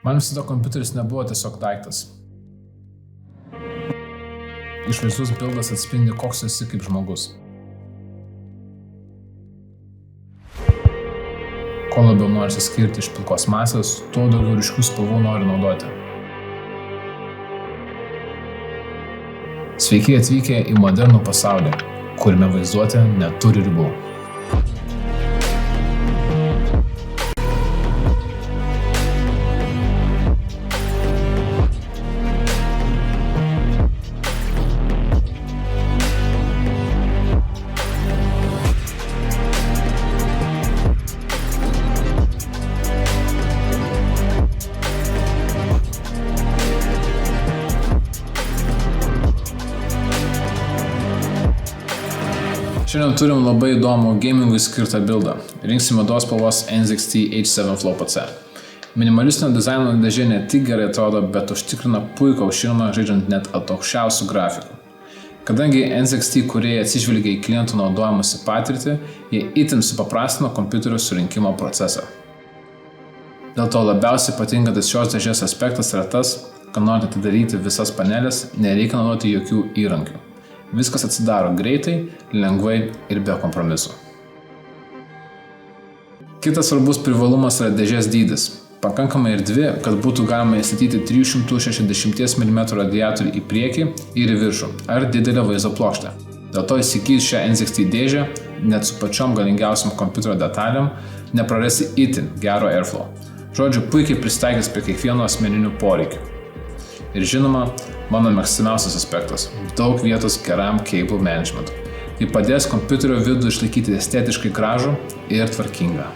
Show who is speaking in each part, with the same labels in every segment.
Speaker 1: Man visada kompiuteris nebuvo tiesiog daiktas. Išvaizdus bildas atspindi, koks esi kaip žmogus. Kuo labiau nori skirti iš pilkos masės, tuo daugiau ryškių spalvų nori naudoti. Sveiki atvykę į modernų pasaulį, kuriame vaizduotė neturi ribų. Šiandien turim labai įdomų gamingui skirtą bildą. Rinksime juodos spalvos NZXT H7 Flow PC. Minimalistinio dizaino dėžė ne tik gerai atrodo, bet užtikrina puiką aušinimą žaidžiant net ant aukščiausių grafikų. Kadangi NZXT kūrėjai atsižvelgia į klientų naudojimosi patirtį, jie itin supaprastino kompiuterio surinkimo procesą. Dėl to labiausiai patinkantis šios dėžės aspektas yra tas, kad norint atidaryti visas paneles, nereikia naudoti jokių įrankių. Viskas atsidaro greitai, lengvai ir be kompromisų. Kitas svarbus privalumas yra dėžės dydis. Pakankamai erdvi, kad būtų galima įstatyti 360 mm radiatorių į priekį ir į viršų, ar didelę vaizdo plokštę. Dėl to įsigijus šią NZXT dėžę, net su pačiom galingiausiam kompiuterio detalėm, neprarasi itin gero airflow. Žodžiu, puikiai pristaikys prie kiekvieno asmeninių poreikių. Ir žinoma, mano mėgstamiausias aspektas – daug vietos geram cable managementui. Tai padės kompiuterio vidų išlaikyti estetiškai gražų ir tvarkingą.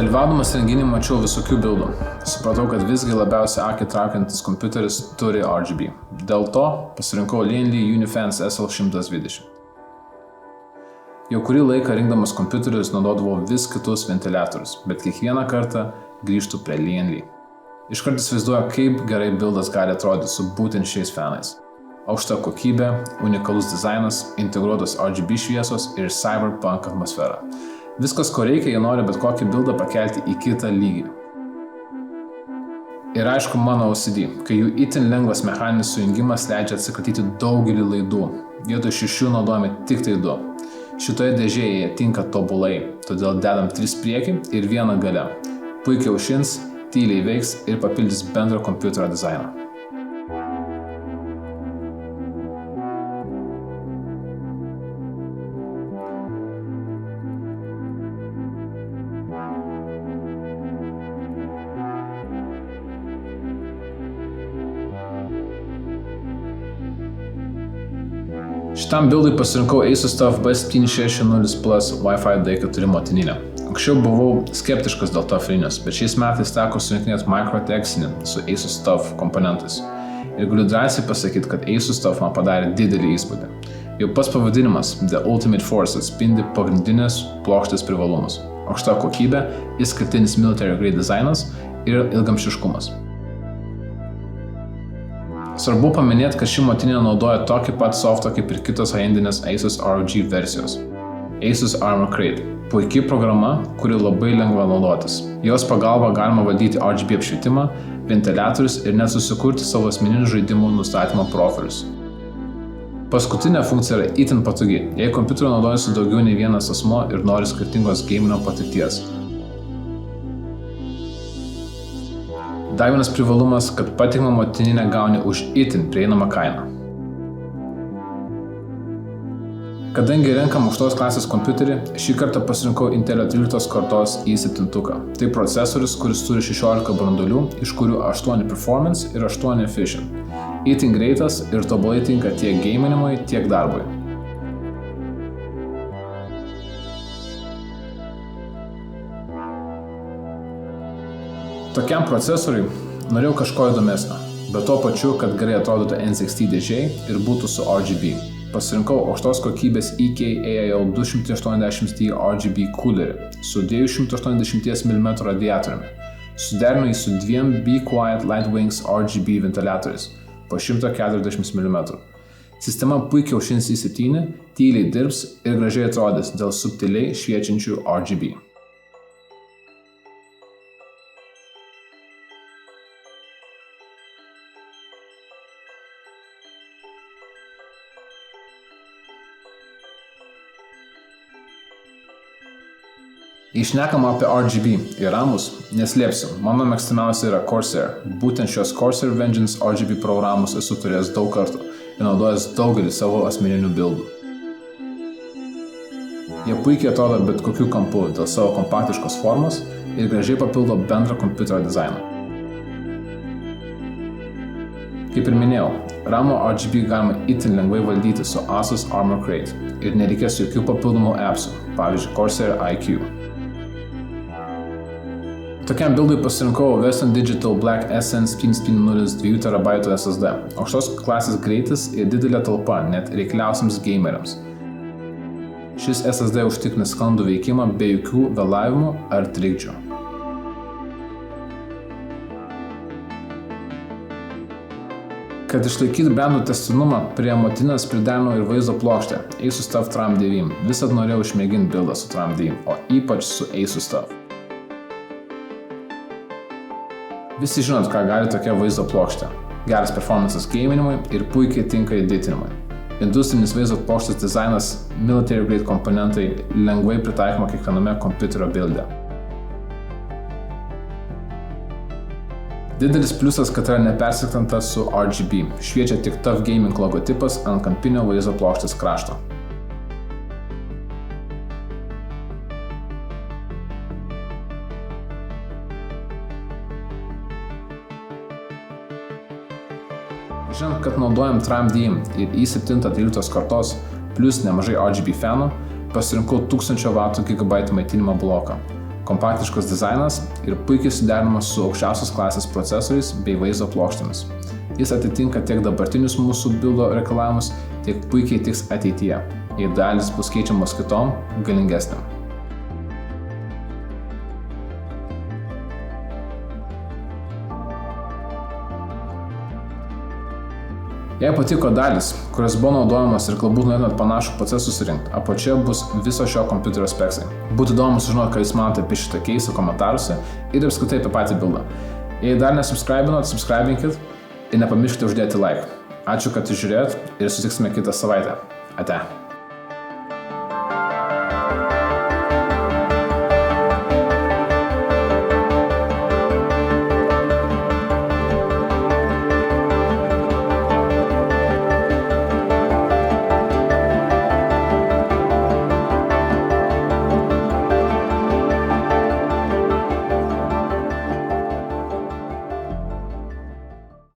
Speaker 1: Dalyvaudamas renginį mačiau visokių bildų. Supratau, kad visgi labiausiai akį traukiantis kompiuteris turi RGB. Dėl to pasirinkau Lienli Unifans SL120. Jau kurį laiką rinkdamas kompiuterius naudodavau vis kitus ventiliatorius, bet kiekvieną kartą grįžtu prie Lienli. Iškart įsivaizduoju, kaip gerai bildas gali atrodyti su būtent šiais fanais. Aukšta kokybė, unikalus dizainas, integruotos RGB šviesos ir cyberpunk atmosfera. Viskas, ko reikia, jie nori bet kokį bildą pakelti į kitą lygį. Ir aišku, mano OCD, kai jų itin lengvas mechaninis sujungimas leidžia atsikratyti daugelį laidų. Vietoj 6 naudojame tik tai 2. Šitoje dėžėje jie tinka tobulai, todėl dedam 3 priekį ir 1 gale. Puikiai aušins, tyliai veiks ir papildys bendrą kompiuterio dizainą. Šitam bildui pasirinkau ASUSTUF B760 Plus Wi-Fi D4 motininę. Anksčiau buvau skeptiškas dėl TUF linijos, bet šiais metais teko surinkinėti Microtechsinį su ASUSTUF komponentais. Ir galiu drąsiai pasakyti, kad ASUSTUF man padarė didelį įspūdį. Jau pats pavadinimas The Ultimate Force atspindi pagrindinės plokštės privalumus. Aukšta kokybė, išskirtinis military grade dizainas ir ilgamšiškumas. Svarbu paminėti, kad ši motinė naudoja tokį pat softą kaip ir kitos high-endinės Asus ROG versijos. Asus Armor Crate – puikiai programa, kuri labai lengva naudotis. Jos pagalba galima valdyti RGB apšvietimą, ventiliatorius ir net susikurti savo asmeninių žaidimų nustatymo profilius. Paskutinė funkcija yra itin patogi, jei kompiuteriu naudojasi daugiau nei vienas asmuo ir nori skirtingos gaminio patirties. Dar vienas privalumas, kad patikimą motininę gauni už itin prieinamą kainą. Kadangi renkam aukštos klasės kompiuterį, šį kartą pasirinkau Intelio 13 kartos i7. Tai procesorius, kuris turi 16 branduolių, iš kurių 8 performance ir 8 efficient. Itin greitas ir tobulai tinka tiek gaminimui, tiek darbui. Tokiam procesoriui norėjau kažko įdomesnio, bet tuo pačiu, kad gerai atrodytų NZXT dėžėj ir būtų su RGB. Pasirinkau aukštos kokybės EK AIO280T RGB coolerį su 280 mm radiatoriumi. Suderinau jį su 2 Be Quiet Lightwings RGB ventiliatoriais po 140 mm. Sistema puikiai aušins i7, tyliai dirbs ir gražiai atrodys dėl subtiliai šviečiančių RGB. Jei šnekam apie RGB ir ramus, neslėpsiu, mano mėgstamiausia yra Corsair. Būtent šios Corsair Vengeance RGB programus esu turėjęs daug kartų ir naudojęs daugelį savo asmeninių bildų. Jie puikiai atrodo bet kokiu kampu dėl savo kompaktiškos formos ir gražiai papildo bendrą kompiuterio dizainą. Kaip ir minėjau, ramo RGB galima itin lengvai valdyti su Asus Armor Crate ir nereikės jokių papildomų appsų, pavyzdžiui Corsair IQ. Tokiam bildui pasirinkau Western Digital Black Essence 750 2 TB SSD. Aukštos klasės greitis ir didelė talpa net reikliausiams gameriams. Šis SSD užtikrina sklandų veikimą be jokių vėlavimų ar trikdžių. Kad išlaikyti brandų tęstinumą, prie motinės priderinau ir vaizdo plokštę ASUSTUF Tram9. Visad norėjau išmėginti bildą su Tram9, o ypač su ASUSTUF. Visi žinot, ką gali tokia vaizdo plokštė. Geras performances gaminimui ir puikiai tinka editinimui. Industrinis vaizdo plokštės dizainas, military grade komponentai lengvai pritaikoma kiekviename kompiuterio bilde. Didelis pliusas, kad yra nepersiktantas su RGB. Šviečia tik TUF Gaming logotipas ant kampinio vaizdo plokštės krašto. Žinant, kad naudojam Tram9 ir i7 13 kartos plus nemažai RGB fanų, pasirinkau 1000 W GB maitinimo bloką. kompaktiškas dizainas ir puikiai suderinamas su aukščiausios klasės procesoriais bei vaizdo plokštėmis. Jis atitinka tiek dabartinius mūsų bildo reikalavimus, tiek puikiai tiks ateityje, jei dalis bus keičiamos kitom, galingesnėm. Jei patiko dalis, kurios buvo naudojamos ir galbūt norėtumėt panašų procesą susirinkti, apačioje bus viso šio kompiuterio speksai. Būtų įdomu sužinoti, ką jūs manote apie šitą keisą komentaruose ir apskritai apie patį bildą. Jei dar nesubscribinot, subscribinkit ir nepamirškite uždėti like. Ačiū, kad žiūrėjot ir susitiksime kitą savaitę. Ate.